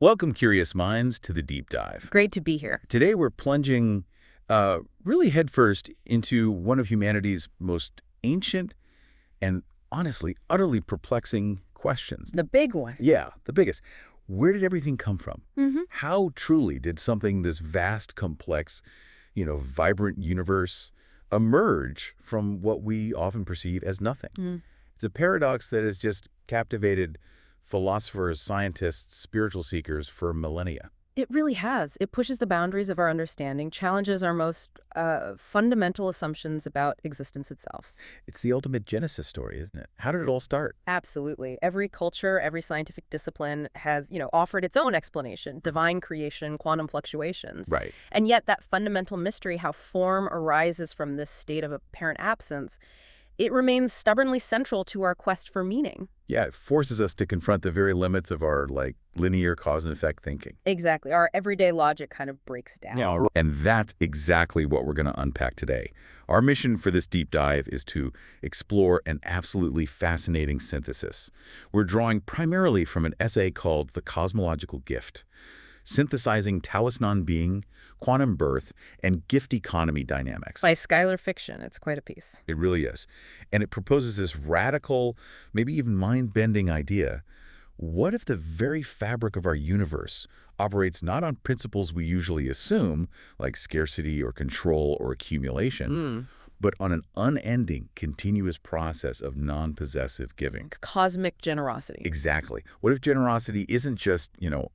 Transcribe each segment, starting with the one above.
Welcome, curious minds, to the deep dive. Great to be here. Today we're plunging really headfirst into one of humanity's most ancient and honestly, utterly perplexing questions. The big one. Yeah, the biggest. Where did everything come from? Mm-hmm. How truly did something this vast, complex, vibrant universe emerge from what we often perceive as nothing? Mm. It's a paradox that has just captivated philosophers, scientists, spiritual seekers for millennia. It really has. It pushes the boundaries of our understanding, challenges our most fundamental assumptions about existence itself. It's the ultimate Genesis story, isn't it? How did it all start? Absolutely. Every culture, every scientific discipline has, offered its own explanation, divine creation, quantum fluctuations. Right. And yet that fundamental mystery, how form arises from this state of apparent absence, it remains stubbornly central to our quest for meaning. Yeah, it forces us to confront the very limits of our, linear cause and effect thinking. Exactly. Our everyday logic kind of breaks down. Yeah, and that's exactly what we're going to unpack today. Our mission for this deep dive is to explore an absolutely fascinating synthesis. We're drawing primarily from an essay called The Cosmological Gift, synthesizing Taoist non-being, quantum birth, and gift economy dynamics. By Schuyler Fiction. It's quite a piece. It really is. And it proposes this radical, maybe even mind-bending idea. What if the very fabric of our universe operates not on principles we usually assume, like scarcity or control or accumulation, but on an unending, continuous process of non-possessive giving? Cosmic generosity. Exactly. What if generosity isn't just,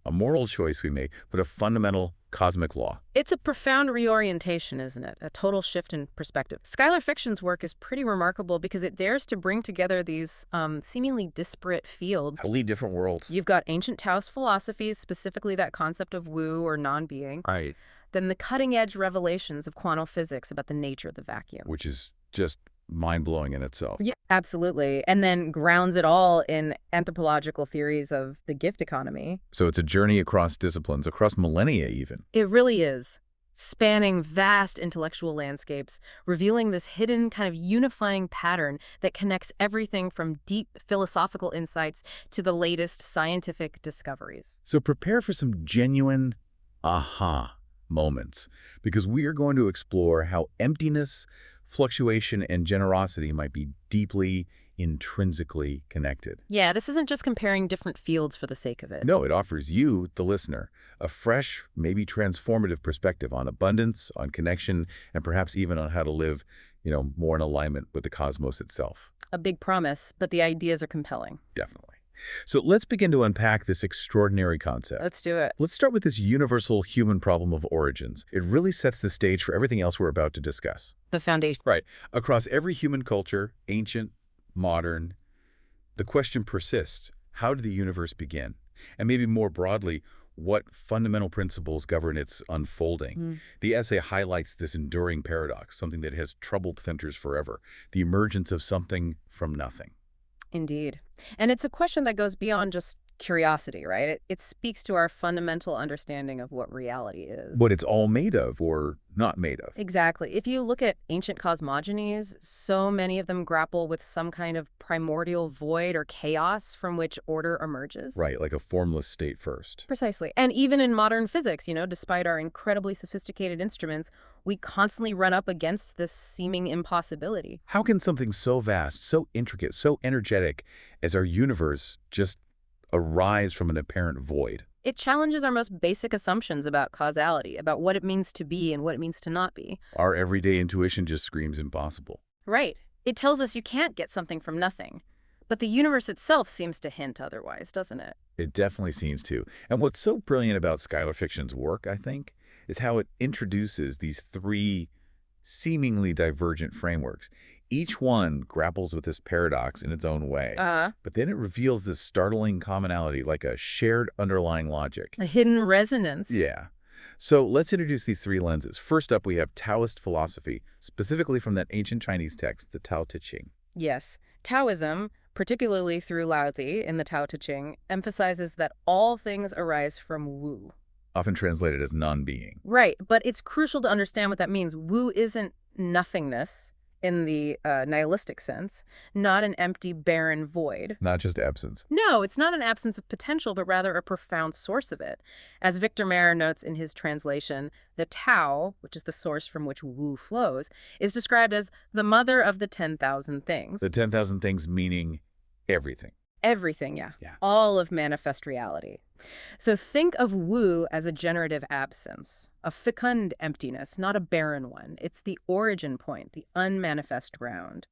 a moral choice we make, but a fundamental cosmic law? It's a profound reorientation, isn't it? A total shift in perspective. Schuyler Fiction's work is pretty remarkable because it dares to bring together these seemingly disparate fields. Totally different worlds. You've got ancient Taoist philosophies, specifically that concept of wu or non-being. Right. Then the cutting-edge revelations of quantum physics about the nature of the vacuum. Which is just mind-blowing in itself. Yeah, absolutely. And then grounds it all in anthropological theories of the gift economy. So it's a journey across disciplines, across millennia even. It really is. Spanning vast intellectual landscapes, revealing this hidden kind of unifying pattern that connects everything from deep philosophical insights to the latest scientific discoveries. So prepare for some genuine aha moments, because we are going to explore how emptiness, fluctuation, and generosity might be deeply, intrinsically connected. Yeah, this isn't just comparing different fields for the sake of it. No, it offers you, the listener, a fresh, maybe transformative perspective on abundance, on connection, and perhaps even on how to live, more in alignment with the cosmos itself. A big promise, but the ideas are compelling. Definitely. So let's begin to unpack this extraordinary concept. Let's do it. Let's start with this universal human problem of origins. It really sets the stage for everything else we're about to discuss. The foundation. Right. Across every human culture, ancient, modern, the question persists: how did the universe begin? And maybe more broadly, what fundamental principles govern its unfolding? The essay highlights this enduring paradox, something that has troubled thinkers forever: the emergence of something from nothing. Indeed. And it's a question that goes beyond just curiosity, right? It speaks to our fundamental understanding of what reality is. What it's all made of or not made of. Exactly. If you look at ancient cosmogonies, so many of them grapple with some kind of primordial void or chaos from which order emerges. Right, like a formless state first. Precisely. And even in modern physics, despite our incredibly sophisticated instruments, we constantly run up against this seeming impossibility. How can something so vast, so intricate, so energetic as our universe just arise from an apparent void? It challenges our most basic assumptions about causality, about what it means to be and what it means to not be. Our everyday intuition just screams impossible. Right. It tells us you can't get something from nothing. But the universe itself seems to hint otherwise, doesn't it? It definitely seems to. And what's so brilliant about Schuyler Fiction's work, I think, is how it introduces these three seemingly divergent frameworks. Each one grapples with this paradox in its own way. But then it reveals this startling commonality, like a shared underlying logic. A hidden resonance. Yeah. So let's introduce these three lenses. First up, we have Taoist philosophy, specifically from that ancient Chinese text, the Tao Te Ching. Yes. Taoism, particularly through Laozi in the Tao Te Ching, emphasizes that all things arise from wu. Often translated as non-being. Right, but it's crucial to understand what that means. Wu isn't nothingness. in the nihilistic sense, not an empty, barren void. Not just absence. No, it's not an absence of potential, but rather a profound source of it. As Victor Mayer notes in his translation, the Tao, which is the source from which Wu flows, is described as the mother of the 10,000 The things. 10,000 things meaning everything. Everything, yeah. Yeah. All of manifest reality. So think of Wu as a generative absence, a fecund emptiness, not a barren one. It's the origin point, the unmanifest ground.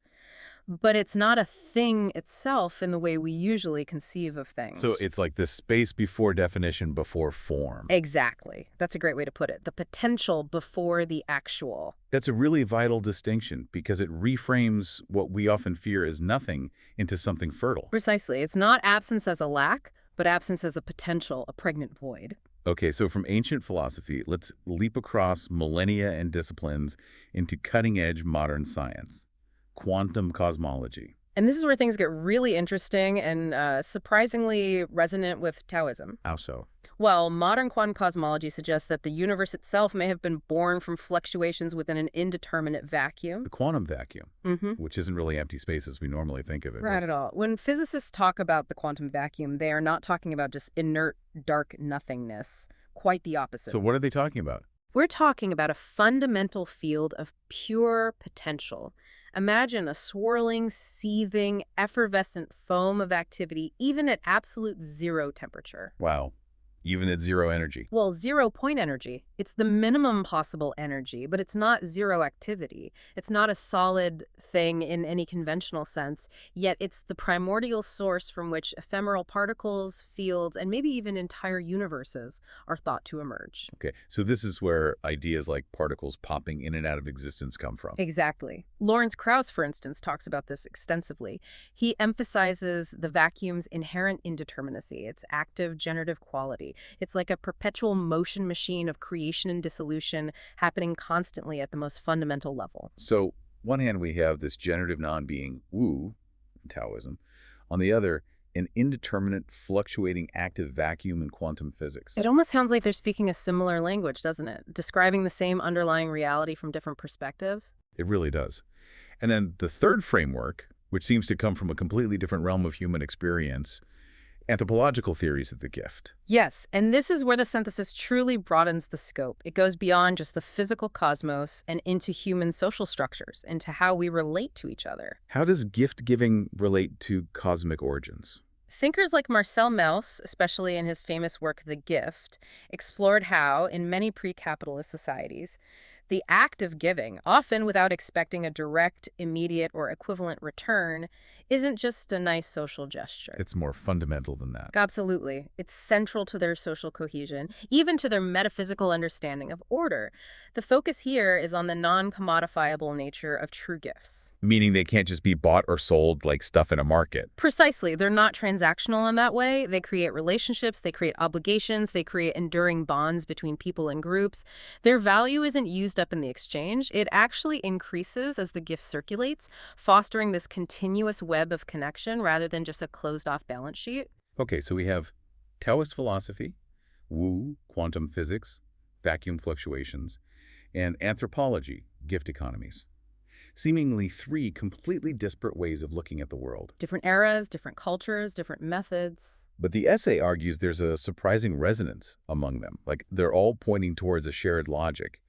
But it's not a thing itself in the way we usually conceive of So things. it's like the space before definition before form. Exactly. That's a great way to put it. The potential before the actual. That's a really vital distinction because it reframes what we often fear as nothing into something fertile. Precisely. It's not absence as a lack, but absence as a potential, a pregnant void. Okay, so from ancient philosophy, let's leap across millennia and disciplines into cutting-edge modern science. Quantum cosmology. And this is where things get really interesting and surprisingly resonant with Taoism. How so? Well, modern quantum cosmology suggests that the universe itself may have been born from fluctuations within an indeterminate vacuum. The quantum vacuum, Mm-hmm. which isn't really empty space as we normally think of it. Right at all. When physicists talk about the quantum vacuum, they are not talking about just inert, dark nothingness. Quite the opposite. So what are they talking about? We're talking about a fundamental field of pure potential. Imagine a swirling, seething, effervescent foam of activity, even at absolute zero temperature. Wow. Even at zero energy. Well, 0 point energy. It's the minimum possible energy, but it's not zero activity. It's not a solid thing in any conventional sense, yet it's the primordial source from which ephemeral particles, fields, and maybe even entire universes are thought to emerge. Okay, so this is where ideas like particles popping in and out of existence come from. Exactly. Lawrence Krauss, for instance, talks about this extensively. He emphasizes the vacuum's inherent indeterminacy, its active generative quality. It's like a perpetual motion machine of creation and dissolution happening constantly at the most fundamental level. So, one hand we have this generative non-being, Wu, in Taoism. On the other, an indeterminate, fluctuating active vacuum in quantum physics. It almost sounds like they're speaking a similar language, doesn't it? Describing the same underlying reality from different perspectives. It really does. And then the third framework, which seems to come from a completely different realm of human experience, anthropological theories of the gift. Yes, and this is where the synthesis truly broadens the scope. It goes beyond just the physical cosmos and into human social structures, into how we relate to each other. How does gift-giving relate to cosmic origins? Thinkers like Marcel Mauss, especially in his famous work The Gift, explored how, in many pre-capitalist societies, the act of giving, often without expecting a direct, immediate, or equivalent return, isn't just a nice social gesture. It's more fundamental than that. Absolutely. It's central to their social cohesion, even to their metaphysical understanding of order. The focus here is on the non-commodifiable nature of true gifts. Meaning they can't just be bought or sold like stuff in a market. Precisely. They're not transactional in that way. They create relationships, they create obligations, they create enduring bonds between people and groups. Their value isn't used up in the exchange. It actually increases as the gift circulates, fostering this continuous web of connection rather than just a closed-off balance sheet. Okay, so we have Taoist philosophy, Wu, quantum physics, vacuum fluctuations, and anthropology, gift economies. Seemingly three completely disparate ways of looking at the world. Different eras, different cultures, different methods. But the essay argues there's a surprising resonance among them, like they're all pointing towards a shared logic.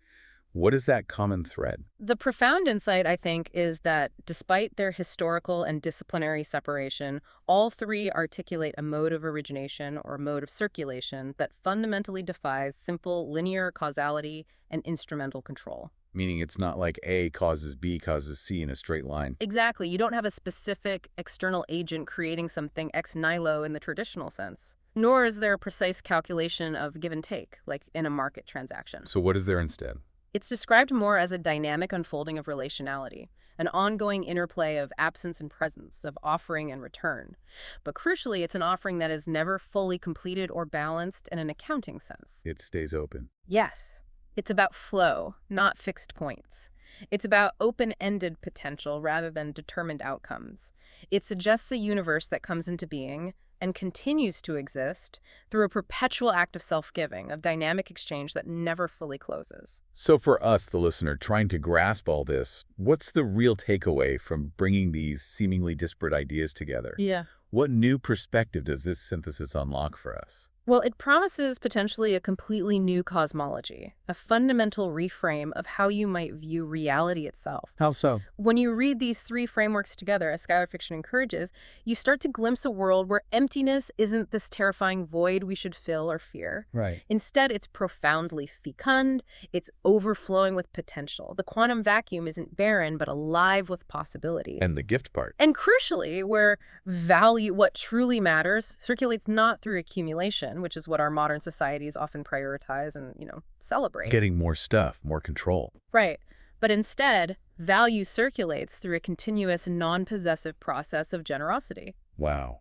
What is that common thread? The profound insight, I think, is that despite their historical and disciplinary separation, all three articulate a mode of origination or mode of circulation that fundamentally defies simple linear causality and instrumental control. Meaning it's not like A causes B causes C in a straight line. Exactly. You don't have a specific external agent creating something ex nihilo in the traditional sense. Nor is there a precise calculation of give and take, like in a market transaction. So what is there instead? It's described more as a dynamic unfolding of relationality, an ongoing interplay of absence and presence, of offering and return. But crucially, it's an offering that is never fully completed or balanced in an accounting sense. It stays open. Yes, it's about flow, not fixed points. It's about open-ended potential rather than determined outcomes. It suggests a universe that comes into being and continues to exist through a perpetual act of self-giving, of dynamic exchange that never fully closes. So for us, the listener, trying to grasp all this, what's the real takeaway from bringing these seemingly disparate ideas together? Yeah. What new perspective does this synthesis unlock for us? Well, it promises potentially a completely new cosmology, a fundamental reframe of how you might view reality itself. How so? When you read these three frameworks together, as Skylar Fiction encourages, you start to glimpse a world where emptiness isn't this terrifying void we should fill or fear. Right. Instead, it's profoundly fecund, it's overflowing with potential. The quantum vacuum isn't barren, but alive with possibility. And the gift part. And crucially, where value, what truly matters, circulates not through accumulation, which is what our modern societies often prioritize and, celebrate. Getting more stuff, more control. Right. But instead, value circulates through a continuous, non-possessive process of generosity. Wow.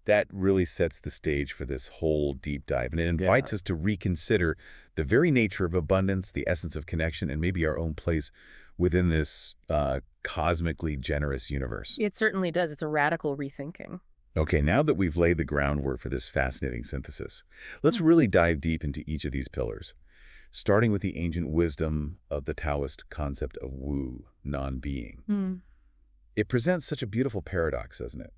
That really sets the stage for this whole deep dive, and it invites us to reconsider the very nature of abundance, the essence of connection, and maybe our own place within this cosmically generous universe. It certainly does. It's a radical rethinking. Okay, now that we've laid the groundwork for this fascinating synthesis, let's really dive deep into each of these pillars, starting with the ancient wisdom of the Taoist concept of Wu, non-being. It presents such a beautiful paradox, doesn't it?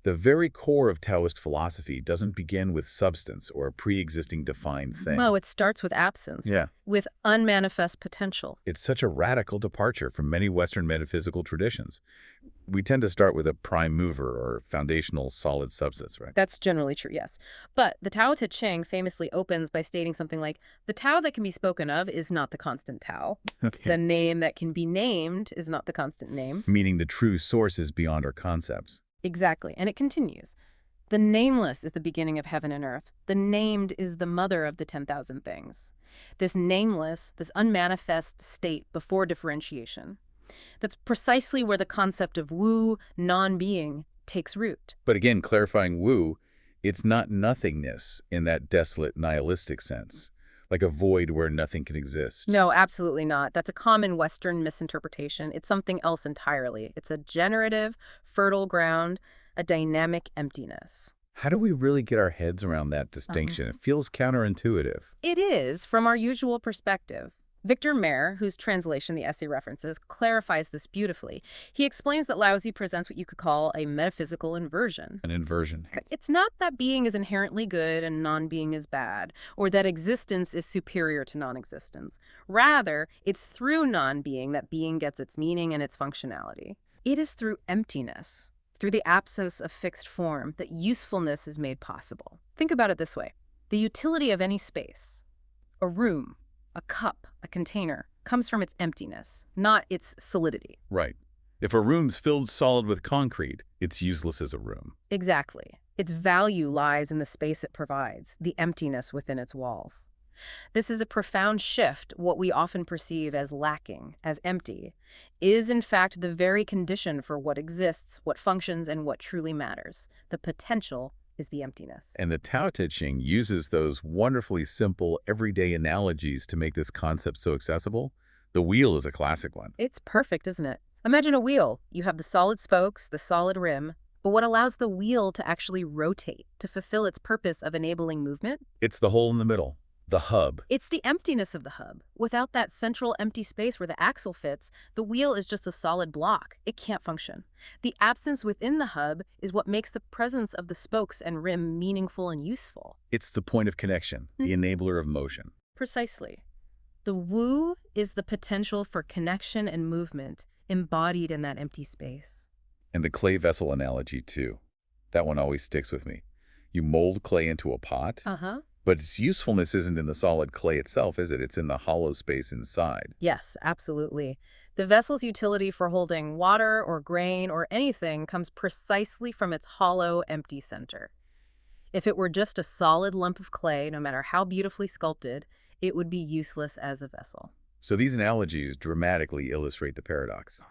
The very core of Taoist philosophy doesn't begin with substance or a pre-existing defined thing. No, it starts with absence, with unmanifest potential. It's such a radical departure from many Western metaphysical traditions. We tend to start with a prime mover or foundational solid substance, right? That's generally true, yes. But the Tao Te Ching famously opens by stating something like, the Tao that can be spoken of is not the constant Tao. Okay. The name that can be named is not the constant name. Meaning the true source is beyond our concepts. Exactly. And it continues. The nameless is the beginning of heaven and earth. The named is the mother of the 10,000 things. This nameless, this unmanifest state before differentiation. That's precisely where the concept of Wu, non-being, takes root. But again, clarifying Wu, it's not nothingness in that desolate, nihilistic sense, like a void where nothing can exist. No, absolutely not. That's a common Western misinterpretation. It's something else entirely. It's a generative, fertile ground, a dynamic emptiness. How do we really get our heads around that distinction? It feels counterintuitive. It is, from our usual perspective. Victor Mayer, whose translation the essay references, clarifies this beautifully. He explains that Laozi presents what you could call a metaphysical inversion. An inversion. It's not that being is inherently good and non-being is bad, or that existence is superior to non-existence. Rather, it's through non-being that being gets its meaning and its functionality. It is through emptiness, through the absence of fixed form, that usefulness is made possible. Think about it this way. The utility of any space, a room, a cup, a container, comes from its emptiness, not its solidity. Right. If a room's filled solid with concrete, it's useless as a room. Exactly. Its value lies in the space it provides, the emptiness within its walls. This is a profound shift. What we often perceive as lacking, as empty, is in fact the very condition for what exists, what functions, and what truly matters. The potential is the emptiness. And the Tao Te Ching uses those wonderfully simple, everyday analogies to make this concept so accessible. The wheel is a classic one. It's perfect, isn't it? Imagine a wheel. You have the solid spokes, the solid rim, but what allows the wheel to actually rotate, to fulfill its purpose of enabling movement? It's the hole in the middle, the hub. It's the emptiness of the hub. Without that central empty space where the axle fits, the wheel is just a solid block. It can't function. The absence within the hub is what makes the presence of the spokes and rim meaningful and useful. It's the point of connection, the enabler of motion. Precisely. The Wu is the potential for connection and movement embodied in that empty space. And the clay vessel analogy, too. That one always sticks with me. You mold clay into a pot, but its usefulness isn't in the solid clay itself, is it? It's in the hollow space inside. Yes, absolutely. The vessel's utility for holding water or grain or anything comes precisely from its hollow, empty center. If it were just a solid lump of clay, no matter how beautifully sculpted, it would be useless as a vessel. So these analogies dramatically illustrate the paradox.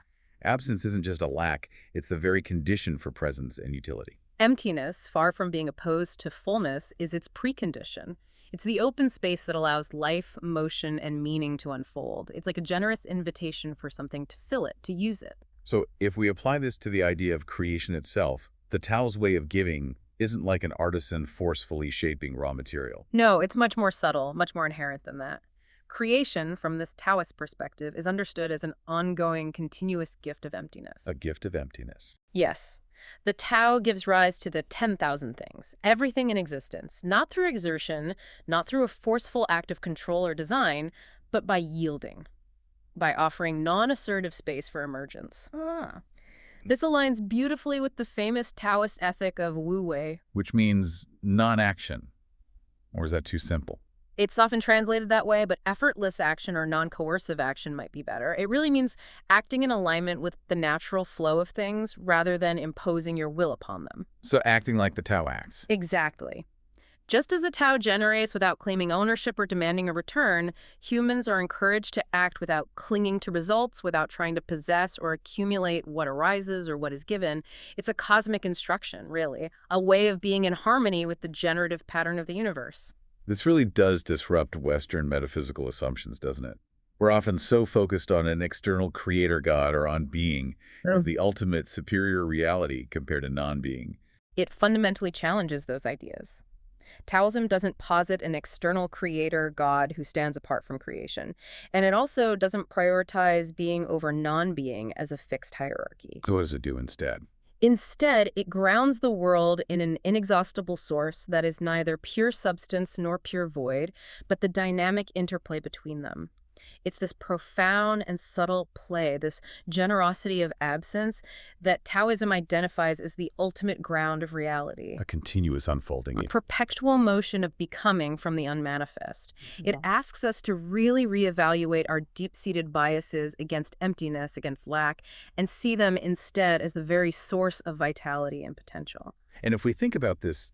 Absence isn't just a lack, it's the very condition for presence and utility. Emptiness, far from being opposed to fullness, is its precondition. It's the open space that allows life, motion, and meaning to unfold. It's like a generous invitation for something to fill it, to use it. So if we apply this to the idea of creation itself, the Tao's way of giving isn't like an artisan forcefully shaping raw material. No, it's much more subtle, much more inherent than that. Creation, from this Taoist perspective, is understood as an ongoing, continuous gift of emptiness. A gift of emptiness. Yes. The Tao gives rise to the 10,000 things, everything in existence, not through exertion, not through a forceful act of control or design, but by yielding, by offering non-assertive space for emergence. This aligns beautifully with the famous Taoist ethic of Wu Wei. Which means non-action. Or is that too simple? It's often translated that way, but effortless action or non-coercive action might be better. It really means acting in alignment with the natural flow of things rather than imposing your will upon them. So acting like the Tao acts. Exactly. Just as the Tao generates without claiming ownership or demanding a return, humans are encouraged to act without clinging to results, without trying to possess or accumulate what arises or what is given. It's a cosmic instruction, really, a way of being in harmony with the generative pattern of the universe. This really does disrupt Western metaphysical assumptions, doesn't it? We're often so focused on an external creator god or on being as the ultimate superior reality compared to non-being. It fundamentally challenges those ideas. Taoism doesn't posit an external creator god who stands apart from creation, and it also doesn't prioritize being over non-being as a fixed hierarchy. So what does it do instead? Instead, it grounds the world in an inexhaustible source that is neither pure substance nor pure void, but the dynamic interplay between them. It's this profound and subtle play, this generosity of absence, that Taoism identifies as the ultimate ground of reality. A continuous unfolding. A perpetual motion of becoming from the unmanifest. It asks us to really reevaluate our deep-seated biases against emptiness, against lack, and see them instead as the very source of vitality and potential. And if we think about this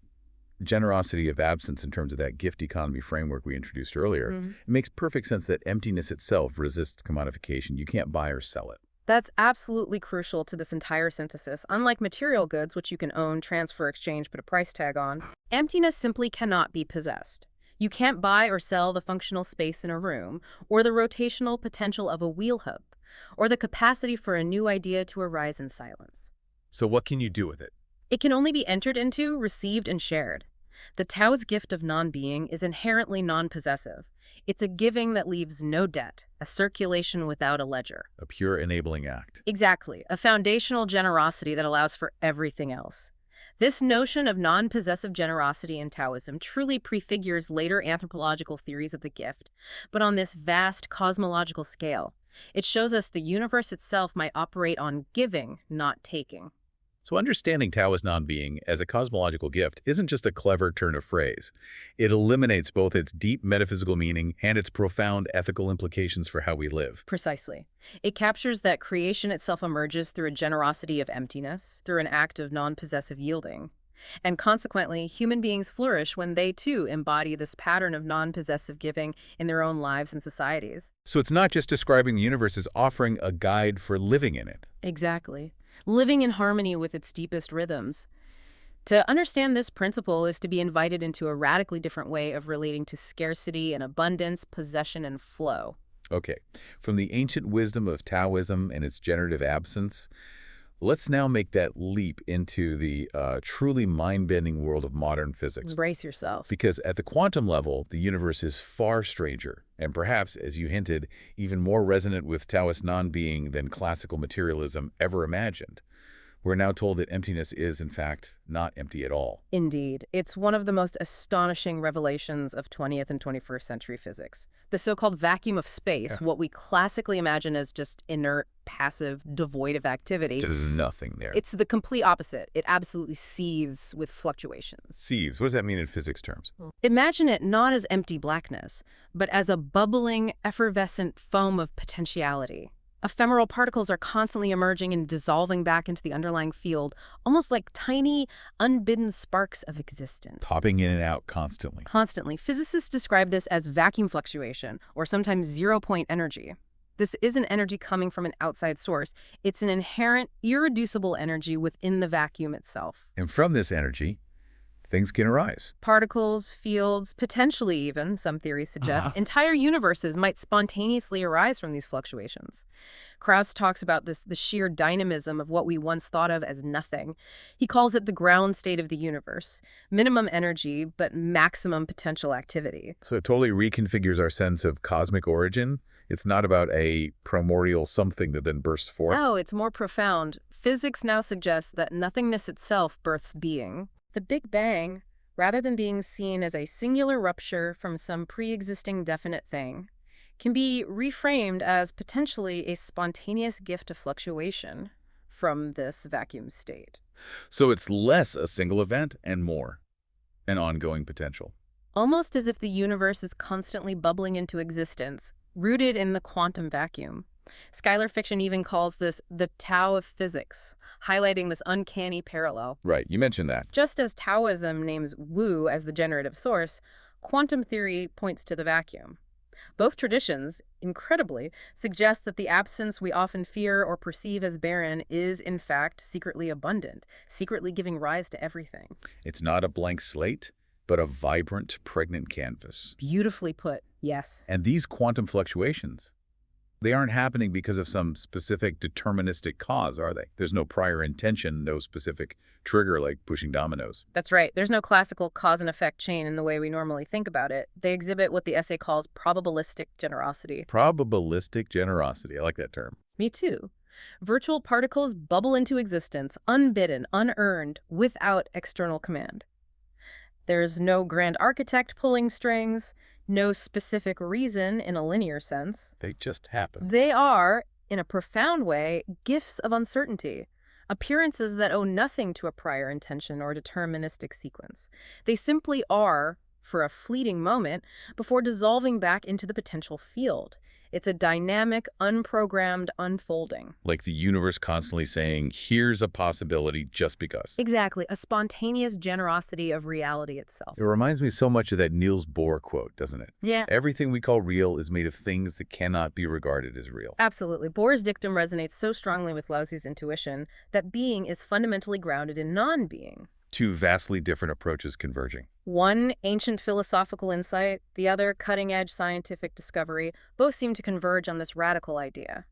generosity of absence in terms of that gift economy framework we introduced earlier, it makes perfect sense that emptiness itself resists commodification. You can't buy or sell it. That's absolutely crucial to this entire synthesis. Unlike material goods, which you can own, transfer, exchange, put a price tag on, emptiness simply cannot be possessed. You can't buy or sell the functional space in a room, or the rotational potential of a wheel hub, or the capacity for a new idea to arise in silence. So what can you do with it? It can only be entered into, received, and shared. The Tao's gift of non-being is inherently non-possessive. It's a giving that leaves no debt, a circulation without a ledger. A pure enabling act. Exactly, a foundational generosity that allows for everything else. This notion of non-possessive generosity in Taoism truly prefigures later anthropological theories of the gift, but on this vast cosmological scale. It shows us the universe itself might operate on giving, not taking. So understanding Taoist non-being as a cosmological gift isn't just a clever turn of phrase. It eliminates both its deep metaphysical meaning and its profound ethical implications for how we live. Precisely. It captures that creation itself emerges through a generosity of emptiness, through an act of non-possessive yielding. And consequently, human beings flourish when they, too, embody this pattern of non-possessive giving in their own lives and societies. So it's not just describing the universe as offering a guide for living in it. Exactly. Living in harmony with its deepest rhythms. To understand this principle is to be invited into a radically different way of relating to scarcity and abundance, possession and flow. Okay, from the ancient wisdom of Taoism and its generative absence, let's now make that leap into the truly mind-bending world of modern physics. Brace yourself. Because at the quantum level, the universe is far stranger, and perhaps, as you hinted, even more resonant with Taoist non-being than classical materialism ever imagined. We're now told that emptiness is, in fact, not empty at all. Indeed. It's one of the most astonishing revelations of 20th and 21st century physics. The so-called vacuum of space, what we classically imagine as just inert, passive, devoid of activity. There's nothing there. It's the complete opposite. It absolutely seethes with fluctuations. Seethes. What does that mean in physics terms? Imagine it not as empty blackness, but as a bubbling, effervescent foam of potentiality. Ephemeral particles are constantly emerging and dissolving back into the underlying field, almost like tiny, unbidden sparks of existence. Popping in and out constantly. Constantly. Physicists describe this as vacuum fluctuation, or sometimes zero-point energy. This isn't energy coming from an outside source. It's an inherent, irreducible energy within the vacuum itself. And from this energy, things can arise. Particles, fields, potentially even, some theories suggest, entire universes might spontaneously arise from these fluctuations. Krauss talks about the sheer dynamism of what we once thought of as nothing. He calls it the ground state of the universe. Minimum energy, but maximum potential activity. So it totally reconfigures our sense of cosmic origin. It's not about a primordial something that then bursts forth. Oh, it's more profound. Physics now suggests that nothingness itself births being. The Big Bang, rather than being seen as a singular rupture from some pre-existing definite thing, can be reframed as potentially a spontaneous gift of fluctuation from this vacuum state. So it's less a single event and more an ongoing potential. Almost as if the universe is constantly bubbling into existence, rooted in the quantum vacuum. Skylar fiction even calls this the Tao of physics, highlighting this uncanny parallel. Right, you mentioned that. Just as Taoism names Wu as the generative source, quantum theory points to the vacuum. Both traditions, incredibly, suggest that the absence we often fear or perceive as barren is, in fact, secretly abundant, secretly giving rise to everything. It's not a blank slate, but a vibrant, pregnant canvas. Beautifully put, yes. And these quantum fluctuations, they aren't happening because of some specific deterministic cause, are they? There's no prior intention, no specific trigger like pushing dominoes. That's right. There's no classical cause and effect chain in the way we normally think about it. They exhibit what the essay calls probabilistic generosity. Probabilistic generosity. I like that term. Me too. Virtual particles bubble into existence, unbidden, unearned, without external command. There's no grand architect pulling strings, no specific reason in a linear sense. They just happen. They are, in a profound way, gifts of uncertainty, appearances that owe nothing to a prior intention or deterministic sequence. They simply are, for a fleeting moment, before dissolving back into the potential field. It's a dynamic, unprogrammed unfolding. Like the universe constantly saying, here's a possibility just because. Exactly, a spontaneous generosity of reality itself. It reminds me so much of that Niels Bohr quote, doesn't it? Yeah. Everything we call real is made of things that cannot be regarded as real. Absolutely. Bohr's dictum resonates so strongly with Laozi's intuition that being is fundamentally grounded in non-being. Two vastly different approaches converging. One, ancient philosophical insight, the other, cutting-edge scientific discovery, both seem to converge on this radical idea.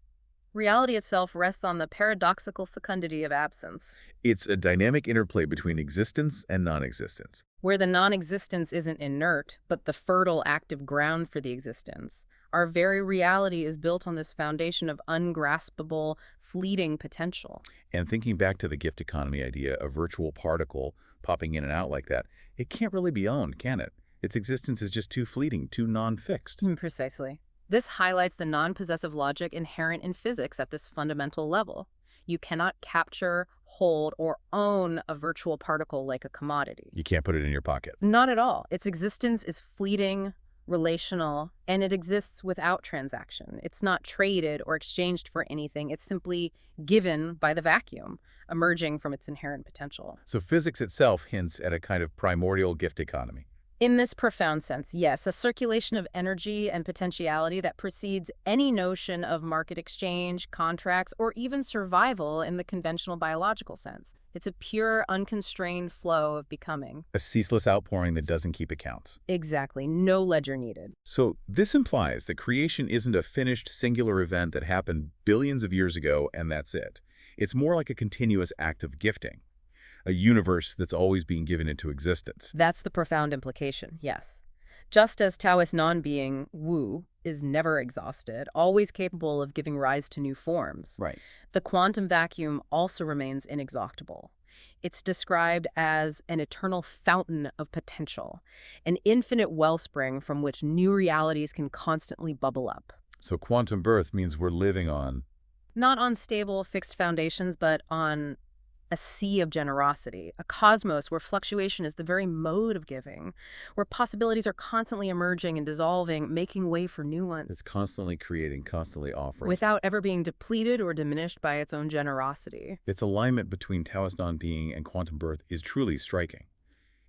Reality itself rests on the paradoxical fecundity of absence. It's a dynamic interplay between existence and non-existence. Where the non-existence isn't inert, but the fertile, active ground for the existence. Our very reality is built on this foundation of ungraspable, fleeting potential. And thinking back to the gift economy idea, a virtual particle popping in and out like that, it can't really be owned, can it? Its existence is just too fleeting, too non-fixed. Precisely. This highlights the non-possessive logic inherent in physics at this fundamental level. You cannot capture, hold, or own a virtual particle like a commodity. You can't put it in your pocket. Not at all. Its existence is fleeting, relational, and it exists without transaction. It's not traded or exchanged for anything. It's simply given by the vacuum, emerging from its inherent potential. So physics itself hints at a kind of primordial gift economy. In this profound sense, yes, a circulation of energy and potentiality that precedes any notion of market exchange, contracts, or even survival in the conventional biological sense. It's a pure, unconstrained flow of becoming. A ceaseless outpouring that doesn't keep accounts. Exactly. No ledger needed. So this implies that creation isn't a finished singular event that happened billions of years ago and that's it. It's more like a continuous act of gifting. A universe that's always being given into existence. That's the profound implication, yes. Just as Taoist non-being, Wu, is never exhausted, always capable of giving rise to new forms. Right. The quantum vacuum also remains inexhaustible. It's described as an eternal fountain of potential, an infinite wellspring from which new realities can constantly bubble up. So quantum birth means we're living on... Not on stable, fixed foundations, but on a sea of generosity, a cosmos where fluctuation is the very mode of giving, where possibilities are constantly emerging and dissolving, making way for new ones. It's constantly creating, constantly offering. Without ever being depleted or diminished by its own generosity. Its alignment between Taoist non-being and quantum birth is truly striking.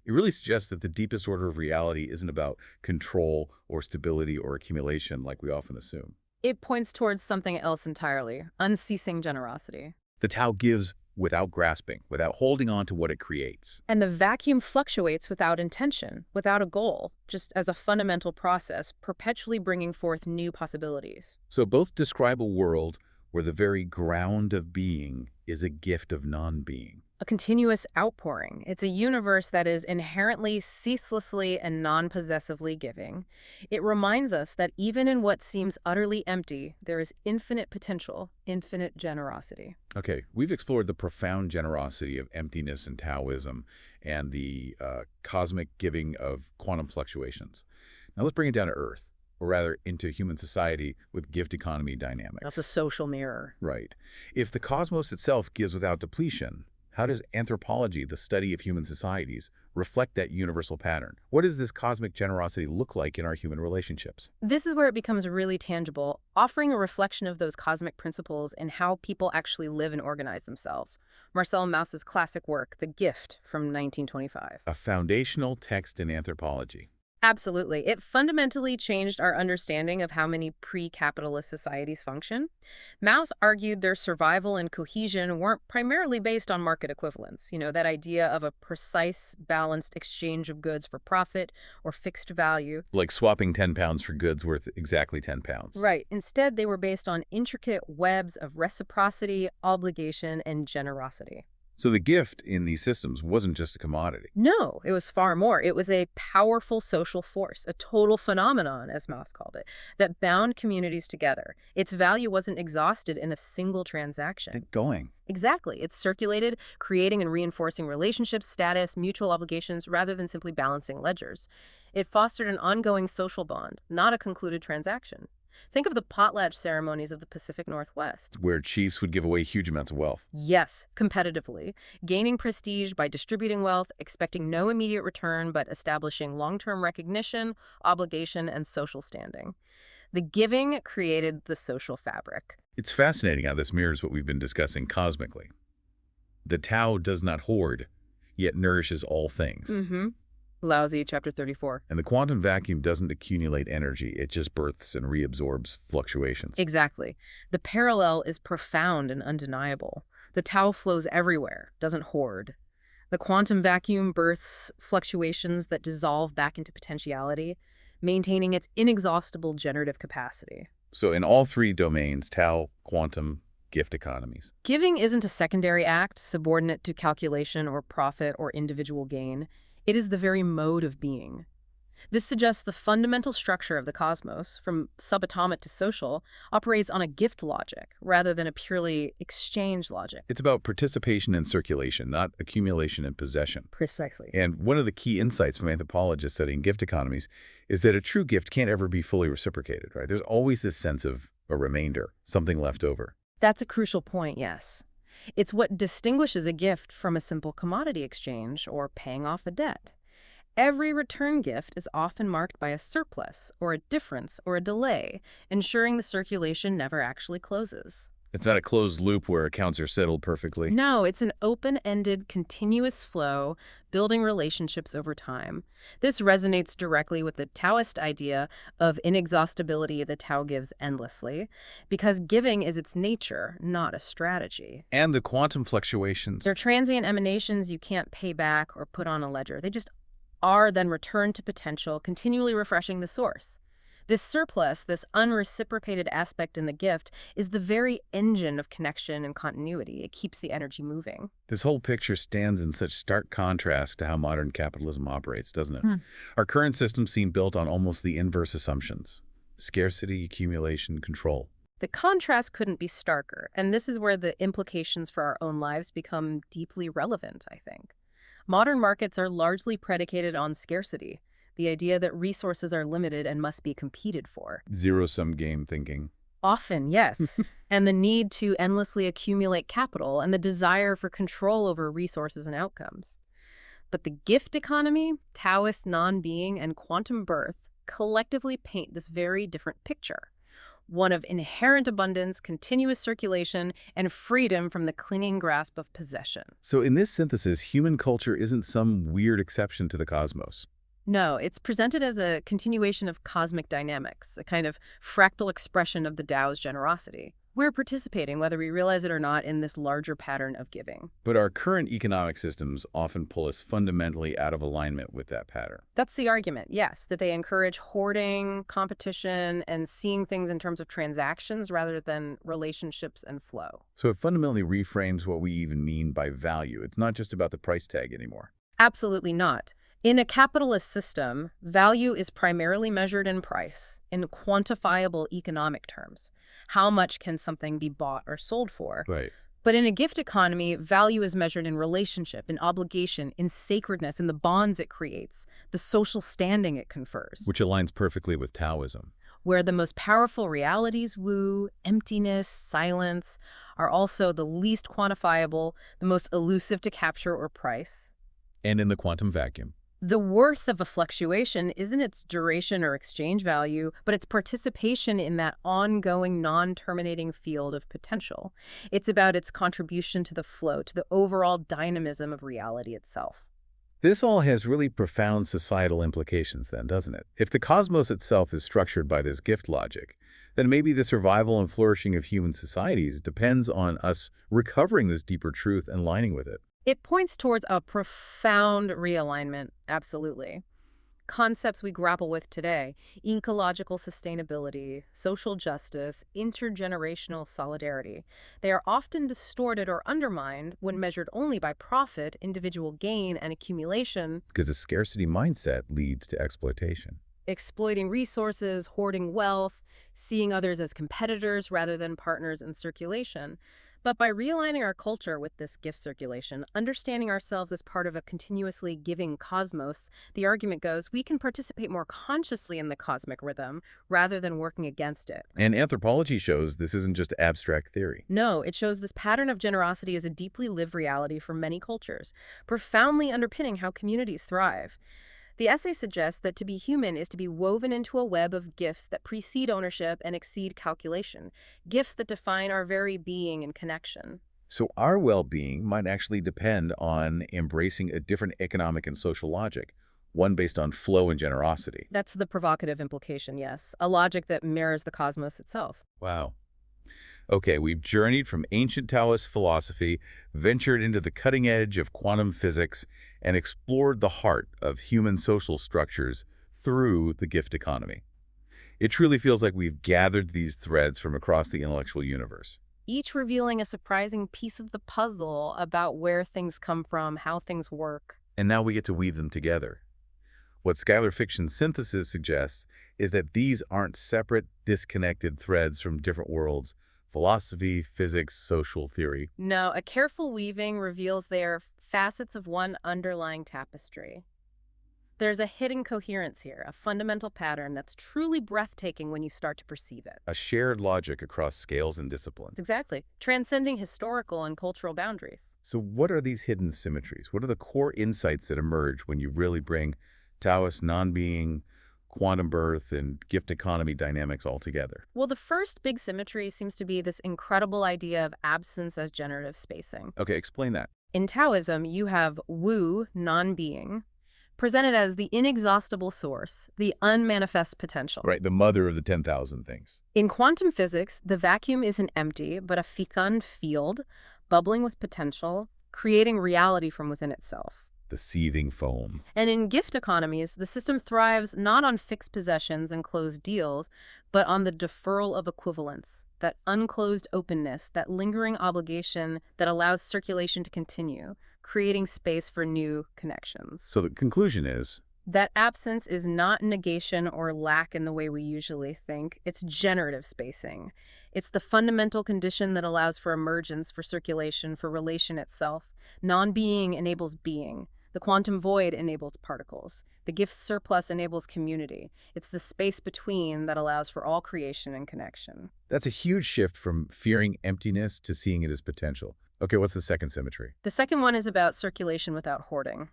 It really suggests that the deepest order of reality isn't about control or stability or accumulation like we often assume. It points towards something else entirely, unceasing generosity. The Tao gives without grasping, without holding on to what it creates. And the vacuum fluctuates without intention, without a goal, just as a fundamental process, perpetually bringing forth new possibilities. So both describe a world where the very ground of being is a gift of non-being. A continuous outpouring. It's a universe that is inherently, ceaselessly, and non-possessively giving. It reminds us that even in what seems utterly empty, there is infinite potential, infinite generosity. Okay, we've explored the profound generosity of emptiness in Taoism and the cosmic giving of quantum fluctuations. Now let's bring it down to Earth, or rather into human society with gift economy That's a dynamics. social mirror. Right. If the cosmos itself gives without depletion, how does anthropology, the study of human societies, reflect that universal pattern? What does this cosmic generosity look like in our human relationships? This is where it becomes really tangible, offering a reflection of those cosmic principles in how people actually live and organize themselves. Marcel Mauss's classic work, The Gift, from 1925. A foundational text in anthropology. Absolutely. It fundamentally changed our understanding of how many pre-capitalist societies function. Mauss argued their survival and cohesion weren't primarily based on market equivalence, that idea of a precise, balanced exchange of goods for profit or fixed value. Like swapping 10 pounds for goods worth exactly 10 pounds. Right. Instead, they were based on intricate webs of reciprocity, obligation, and generosity. So the gift in these systems wasn't just a commodity. No, it was far more. It was a powerful social force, a total phenomenon, as Mauss called it, that bound communities together. Its value wasn't exhausted in a single transaction. Get going. Exactly. It circulated, creating and reinforcing relationships, status, mutual obligations, rather than simply balancing ledgers. It fostered an ongoing social bond, not a concluded transaction. Think of the potlatch ceremonies of the Pacific Northwest. Where chiefs would give away huge amounts of wealth. Yes, competitively, gaining prestige by distributing wealth, expecting no immediate return, but establishing long-term recognition, obligation, and social standing. The giving created the social fabric. It's fascinating how this mirrors what we've been discussing cosmically. The Tao does not hoard, yet nourishes all things. Mm-hmm. Laozi, chapter 34. And the quantum vacuum doesn't accumulate energy, it just births and reabsorbs fluctuations. Exactly. The parallel is profound and undeniable. The Tao flows everywhere, doesn't hoard. The quantum vacuum births fluctuations that dissolve back into potentiality, maintaining its inexhaustible generative capacity. So in all three domains, Tao, quantum, gift economies. Giving isn't a secondary act, subordinate to calculation or profit or individual gain. It is the very mode of being. This suggests the fundamental structure of the cosmos, from subatomic to social, operates on a gift logic rather than a purely exchange logic. It's about participation and circulation, not accumulation and possession. Precisely. And one of the key insights from anthropologists studying gift economies is that a true gift can't ever be fully reciprocated, right? There's always this sense of a remainder, something left over. That's a crucial point, yes. It's what distinguishes a gift from a simple commodity exchange or paying off a debt. Every return gift is often marked by a surplus or a difference or a delay, ensuring the circulation never actually closes. It's not a closed loop where accounts are settled perfectly. No, it's an open-ended, continuous flow, building relationships over time. This resonates directly with the Taoist idea of inexhaustibility the Tao gives endlessly, because giving is its nature, not a strategy. And the quantum fluctuations. They're transient emanations you can't pay back or put on a ledger. They just are, then return to potential, continually refreshing the source. This surplus, this unreciprocated aspect in the gift, is the very engine of connection and continuity. It keeps the energy moving. This whole picture stands in such stark contrast to how modern capitalism operates, doesn't it? Hmm. Our current systems seem built on almost the inverse assumptions: scarcity, accumulation, control. The contrast couldn't be starker, and this is where the implications for our own lives become deeply relevant, I think. Modern markets are largely predicated on scarcity, the idea that resources are limited and must be competed for. Zero-sum game thinking. Often, yes. And the need to endlessly accumulate capital and the desire for control over resources and outcomes. But the gift economy, Taoist non-being, and quantum birth collectively paint this very different picture. One of inherent abundance, continuous circulation, and freedom from the clinging grasp of possession. So in this synthesis, human culture isn't some weird exception to the cosmos. No, it's presented as a continuation of cosmic dynamics, a kind of fractal expression of the Tao's generosity. We're participating, whether we realize it or not, in this larger pattern of giving. But our current economic systems often pull us fundamentally out of alignment with that pattern. That's the argument, yes, that they encourage hoarding, competition, and seeing things in terms of transactions rather than relationships and flow. So it fundamentally reframes what we even mean by value. It's not just about the price tag anymore. Absolutely not. In a capitalist system, value is primarily measured in price, in quantifiable economic terms. How much can something be bought or sold for? Right. But in a gift economy, value is measured in relationship, in obligation, in sacredness, in the bonds it creates, the social standing it confers. Which aligns perfectly with Taoism. Where the most powerful realities woo, emptiness, silence, are also the least quantifiable, the most elusive to capture or price. And in the quantum vacuum. The worth of a fluctuation isn't its duration or exchange value, but its participation in that ongoing, non-terminating field of potential. It's about its contribution to the flow, to the overall dynamism of reality itself. This all has really profound societal implications then, doesn't it? If the cosmos itself is structured by this gift logic, then maybe the survival and flourishing of human societies depends on us recovering this deeper truth and aligning with it. It points towards a profound realignment, absolutely. Concepts we grapple with today, ecological sustainability, social justice, intergenerational solidarity, they are often distorted or undermined when measured only by profit, individual gain, and accumulation, Because a scarcity mindset leads to exploitation. exploiting resources, hoarding wealth, seeing others as competitors rather than partners in circulation. But by realigning our culture with this gift circulation, understanding ourselves as part of a continuously giving cosmos, the argument goes we can participate more consciously in the cosmic rhythm rather than working against it. And anthropology shows this isn't just abstract theory. No, it shows this pattern of generosity is a deeply lived reality for many cultures, profoundly underpinning how communities thrive. The essay suggests that to be human is to be woven into a web of gifts that precede ownership and exceed calculation, gifts that define our very being and connection. So our well-being might actually depend on embracing a different economic and social logic, one based on flow and generosity. That's the provocative implication, yes, a logic that mirrors the cosmos itself. Wow. Okay, we've journeyed from ancient Taoist philosophy, ventured into the cutting edge of quantum physics, and explored the heart of human social structures through the gift economy. It truly feels like we've gathered these threads from across the intellectual universe. Each revealing a surprising piece of the puzzle about where things come from, how things work. And now we get to weave them together. What Skylar Fiction Synthesis suggests is that these aren't separate, disconnected threads from different worlds: philosophy, physics, social theory. No, a careful weaving reveals they are facets of one underlying tapestry. There's a hidden coherence here, a fundamental pattern that's truly breathtaking when you start to perceive it. A shared logic across scales and disciplines. Exactly. Transcending historical and cultural boundaries. So what are these hidden symmetries? What are the core insights that emerge when you really bring Taoist non-being, quantum birth, and gift economy dynamics all together? Well, the first big symmetry seems to be this incredible idea of absence as generative spacing. Okay, explain that. In Taoism, you have Wu, non-being, presented as the inexhaustible source, the unmanifest potential. Right, the mother of the 10,000 things. In quantum physics, the vacuum isn't empty, but a fecund field, bubbling with potential, creating reality from within itself. The seething foam. And in gift economies, the system thrives not on fixed possessions and closed deals, but on the deferral of equivalence, that unclosed openness, that lingering obligation that allows circulation to continue, creating space for new connections. So the conclusion is, That absence is not negation or lack in the way we usually think. It's generative spacing. It's the fundamental condition that allows for emergence, for circulation, for relation itself. Non-being enables being. The quantum void enables particles. The gift surplus enables community. It's the space between that allows for all creation and connection. that's a huge shift from fearing emptiness to seeing it as potential. Okay, what's the second symmetry? The second one is about circulation without hoarding.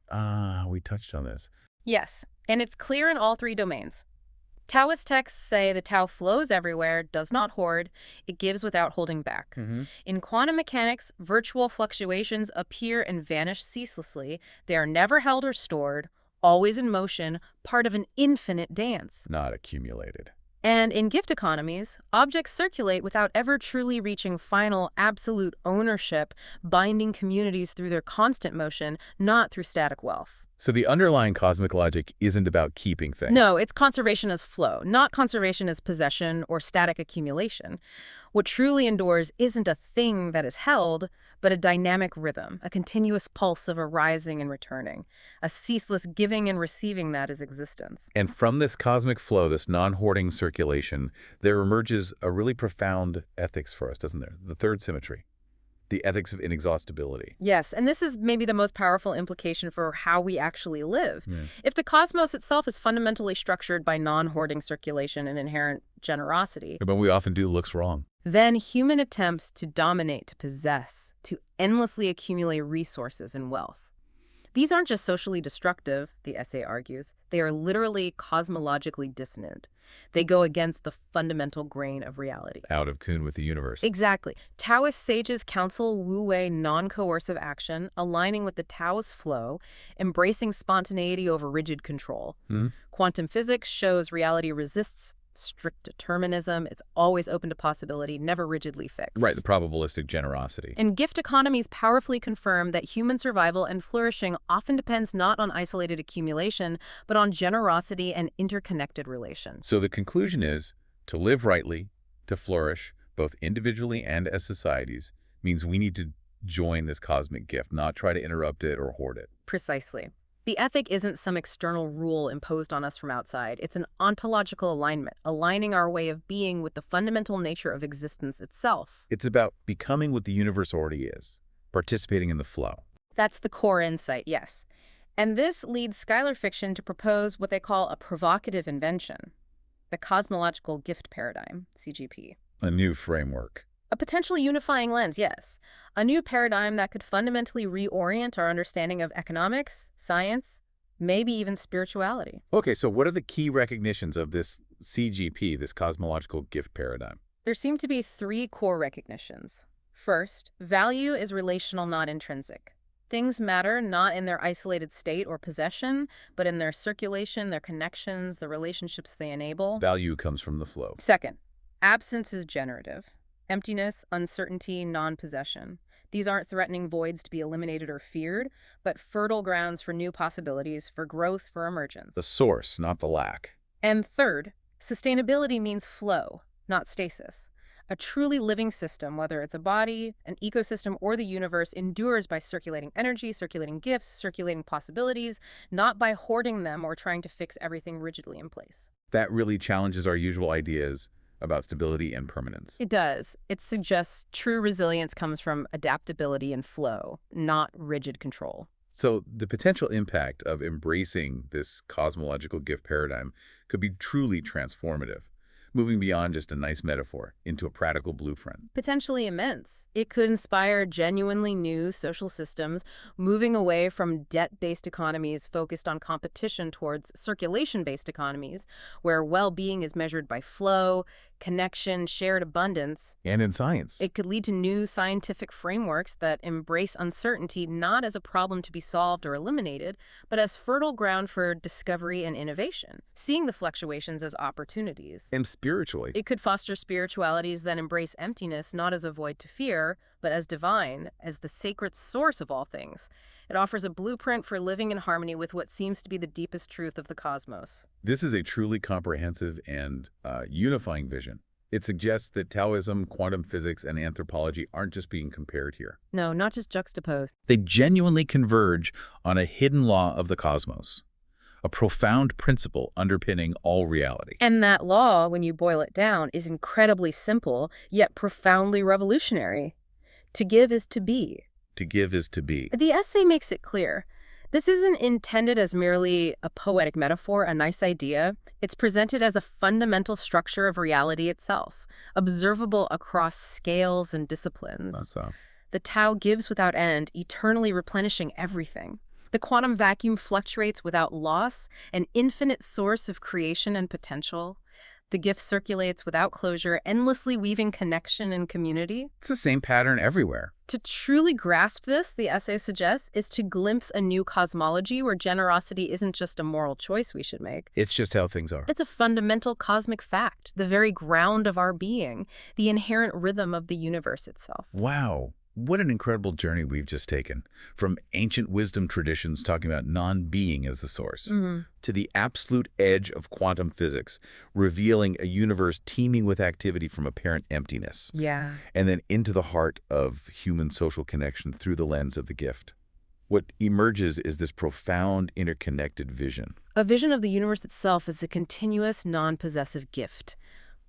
We touched on this. Yes, and it's clear in all three domains. Taoist texts say the Tao flows everywhere, does not hoard, it gives without holding back. In quantum mechanics, virtual fluctuations appear and vanish ceaselessly. They are never held or stored, always in motion, part of an infinite dance. Not accumulated. And in gift economies, objects circulate without ever truly reaching final, absolute ownership, binding communities through their constant motion, not through static wealth. So the underlying cosmic logic isn't about keeping things. No, it's conservation as flow, not conservation as possession or static accumulation. What truly endures isn't a thing that is held, but a dynamic rhythm, a continuous pulse of arising and returning, a ceaseless giving and receiving that is existence. And from this cosmic flow, this non-hoarding circulation, there emerges a really profound ethics for us, doesn't there? The third symmetry, the ethics of inexhaustibility. Yes, and this is maybe the most powerful implication for how we actually live. Yeah. If the cosmos itself is fundamentally structured by non-hoarding circulation and inherent generosity, But we often do looks wrong. then human attempts to dominate, to possess, to endlessly accumulate resources and wealth. These aren't just socially destructive, the essay argues. They are literally cosmologically dissonant. They go against the fundamental grain of reality. Out of tune with the universe. Exactly. Taoist sages counsel wu-wei non-coercive action, aligning with the Tao's flow, embracing spontaneity over rigid control. Hmm? Quantum physics shows reality resists strict determinism. It's always open to possibility, never rigidly fixed. Right, the probabilistic generosity. And gift economies powerfully confirm that human survival and flourishing often depends not on isolated accumulation, but on generosity and interconnected relations. So the conclusion is, to live rightly, to flourish, both individually and as societies, means we need to join this cosmic gift, not try to interrupt it or hoard it. Precisely. The ethic isn't some external rule imposed on us from outside. It's an ontological alignment, aligning our way of being with the fundamental nature of existence itself. It's about becoming what the universe already is, participating in the flow. That's the core insight, yes. And this leads Schuyler Fiction to propose what they call a provocative invention, the cosmological gift paradigm, CGP. A new framework. A potentially unifying lens, yes. A new paradigm that could fundamentally reorient our understanding of economics, science, maybe even spirituality. Okay, so what are the key recognitions of this CGP, this cosmological gift paradigm? There seem to be three core recognitions. First, value is relational, not intrinsic. Things matter not in their isolated state or possession, but in their circulation, their connections, the relationships they enable. Value comes from the flow. Second, absence is generative. Emptiness, uncertainty, non-possession. These aren't threatening voids to be eliminated or feared, but fertile grounds for new possibilities, for growth, for emergence. The source, not the lack. And third, sustainability means flow, not stasis. A truly living system, whether it's a body, an ecosystem, or the universe, endures by circulating energy, circulating gifts, circulating possibilities, not by hoarding them or trying to fix everything rigidly in place. That really challenges our usual ideas about stability and permanence. It does. It suggests true resilience comes from adaptability and flow, not rigid control. So the potential impact of embracing this cosmological gift paradigm could be truly transformative, moving beyond just a nice metaphor into a practical blueprint. Potentially immense. It could inspire genuinely new social systems, moving away from debt-based economies focused on competition towards circulation-based economies, where well-being is measured by flow, connection, shared abundance. And in science. It could lead to new scientific frameworks that embrace uncertainty not as a problem to be solved or eliminated, but as fertile ground for discovery and innovation, seeing the fluctuations as opportunities. And spiritually. It could foster spiritualities that embrace emptiness not as a void to fear, but as divine, as the sacred source of all things. It offers a blueprint for living in harmony with what seems to be the deepest truth of the cosmos. This is a truly comprehensive and unifying vision. It suggests that Taoism, quantum physics, and anthropology aren't just being compared here. No, not just juxtaposed. They genuinely converge on a hidden law of the cosmos, a profound principle underpinning all reality. And that law, when you boil it down, is incredibly simple, yet profoundly revolutionary. To give is to be. To give is to be. The essay makes it clear. This isn't intended as merely a poetic metaphor, a nice idea. It's presented as a fundamental structure of reality itself, observable across scales and disciplines. The Tao gives without end, eternally replenishing everything. The quantum vacuum fluctuates without loss, an infinite source of creation and potential. The gift circulates without closure, endlessly weaving connection and community. It's the same pattern everywhere. To truly grasp this, the essay suggests, is to glimpse a new cosmology where generosity isn't just a moral choice we should make. It's just how things are. It's a fundamental cosmic fact, the very ground of our being, the inherent rhythm of the universe itself. Wow. What an incredible journey we've just taken. From ancient wisdom traditions talking about non-being as the source, to the absolute edge of quantum physics, revealing a universe teeming with activity from apparent emptiness, Yeah. and then into the heart of human social connection through the lens of the gift. What emerges is this profound, interconnected vision. A vision of the universe itself as a continuous, non-possessive gift,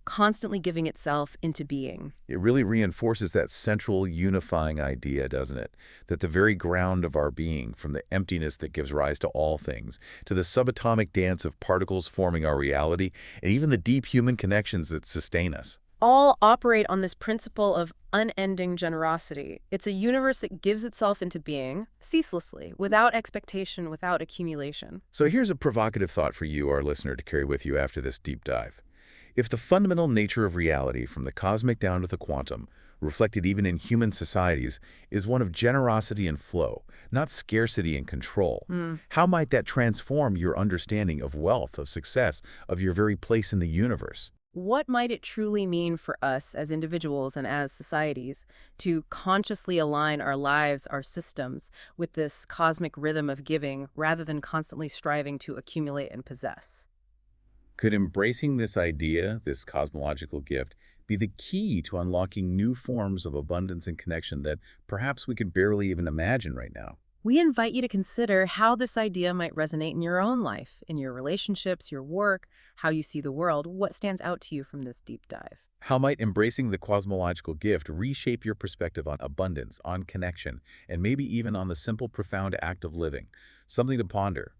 constantly giving itself into being. It really reinforces that central unifying idea, doesn't it? That the very ground of our being, from the emptiness that gives rise to all things, to the subatomic dance of particles forming our reality, and even the deep human connections that sustain us. All operate on this principle of unending generosity. It's a universe that gives itself into being, ceaselessly, without expectation, without accumulation. So here's a provocative thought for you, our listener, to carry with you after this deep dive. If the fundamental nature of reality, from the cosmic down to the quantum, reflected even in human societies, is one of generosity and flow, not scarcity and control, how might that transform your understanding of wealth, of success, of your very place in the universe? What might it truly mean for us as individuals and as societies to consciously align our lives, our systems, with this cosmic rhythm of giving rather than constantly striving to accumulate and possess? Could embracing this idea, this cosmological gift, be the key to unlocking new forms of abundance and connection that perhaps we could barely even imagine right now? We invite you to consider how this idea might resonate in your own life, in your relationships, your work, how you see the world. What stands out to you from this deep dive? How might embracing the cosmological gift reshape your perspective on abundance, on connection, and maybe even on the simple, profound act of living? Something to ponder.